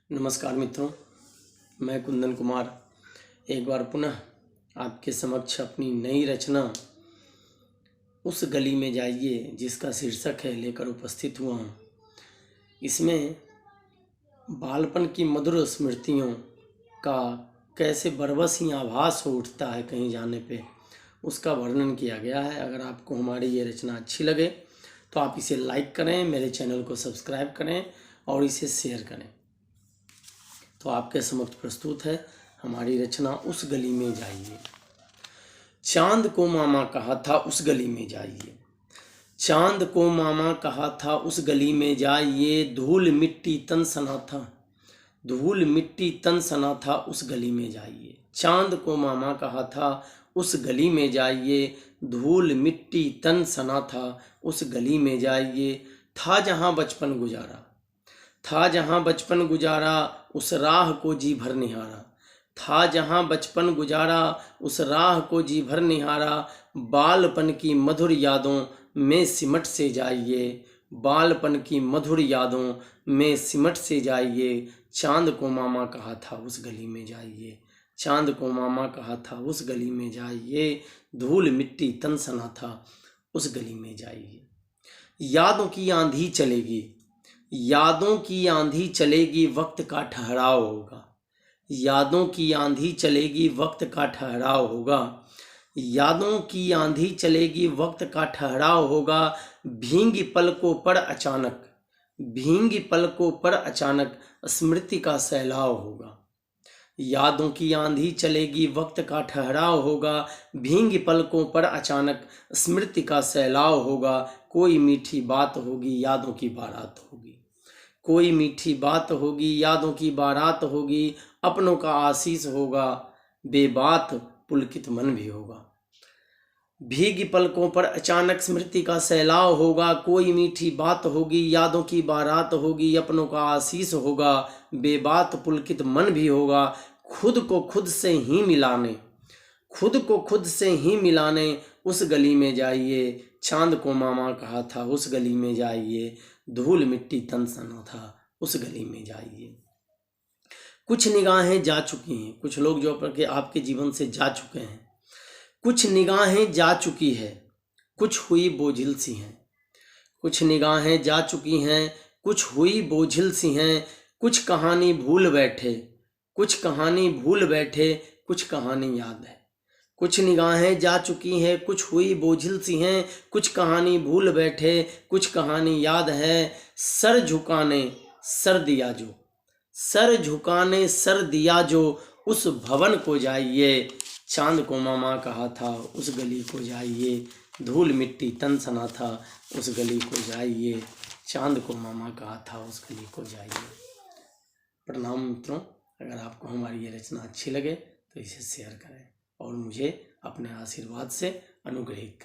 नमस्कार मित्रों, मैं कुंदन कुमार एक बार पुनः आपके समक्ष अपनी नई रचना उस गली में जाइए जिसका शीर्षक है लेकर उपस्थित हुआ हूँ। इसमें बालपन की मधुर स्मृतियों का कैसे बरबस ही आभास हो उठता है कहीं जाने पे, उसका वर्णन किया गया है। अगर आपको हमारी ये रचना अच्छी लगे तो आप इसे लाइक करें, मेरे चैनल को सब्सक्राइब करें और इसे शेयर करें। तो आपके समक्ष प्रस्तुत है हमारी रचना उस गली में जाइए। चांद को मामा कहा था उस गली में जाइए, चांद को मामा कहा था उस गली में जाइए, धूल मिट्टी तन सना था, धूल मिट्टी तन सना था उस गली में जाइए। चांद को मामा कहा था उस गली में जाइए, धूल मिट्टी तन सना था उस गली में जाइए। था जहाँ बचपन गुजारा, था जहाँ बचपन गुजारा उस राह को जी भर निहारा, था जहाँ बचपन गुजारा उस राह को जी भर निहारा। बालपन की मधुर यादों में सिमट से जाइए, बालपन की मधुर यादों में सिमट से जाइए। चांद को मामा कहा था उस गली में जाइए, चांद को मामा कहा था उस गली में जाइए, धूल मिट्टी तन सना था उस गली में जाइए। यादों की आंधी चलेगी, यादों की आंधी चलेगी, वक्त का ठहराव होगा, यादों की आंधी चलेगी, वक्त का ठहराव होगा, यादों की आंधी चलेगी, वक्त का ठहराव होगा। भींगी पलकों पर अचानक, भींगी पलकों पर अचानक स्मृति का सैलाव होगा, यादों की आंधी चलेगी, वक्त का ठहराव होगा। भींगी पलकों पर अचानक स्मृति का सैलाव होगा। कोई मीठी बात होगी, यादों की बारात होगी, कोई मीठी बात होगी, यादों की बारात होगी। अपनों का आशीष होगा, बेबात पुलकित मन भी होगा। भीगी पलकों पर अचानक स्मृति का सैलाव होगा, कोई मीठी बात होगी, यादों की बारात होगी। अपनों का आशीष होगा, बेबात पुलकित मन भी होगा। खुद को खुद से ही मिलाने, खुद को खुद से ही मिलाने उस गली में जाइए। चांद को मामा कहा था उस गली में जाइए, धूल मिट्टी तन सना था उस गली में जाइए। कुछ निगाहें जा चुकी हैं, कुछ लोग जो आपके जीवन से जा चुके हैं, कुछ निगाहें जा चुकी है, कुछ हुई बोझिल सी हैं, कुछ निगाहें जा चुकी हैं, कुछ हुई बोझिल सी हैं। कुछ कहानी भूल बैठे, कुछ कहानी भूल बैठे, कुछ कहानी याद है। कुछ निगाहें जा चुकी हैं, कुछ हुई बोझिल सी हैं, कुछ कहानी भूल बैठे, कुछ कहानी याद है। सर झुकाने सर दिया जो, सर झुकाने सर दिया जो उस भवन को जाइए। चांद को मामा कहा था उस गली को जाइए, धूल मिट्टी तन सना था उस गली को जाइए। चांद को मामा कहा था उस गली को जाइए। प्रणाम मित्रों, अगर आपको हमारी ये रचना अच्छी लगे तो इसे शेयर करें और मुझे अपने आशीर्वाद से अनुग्रहित करें।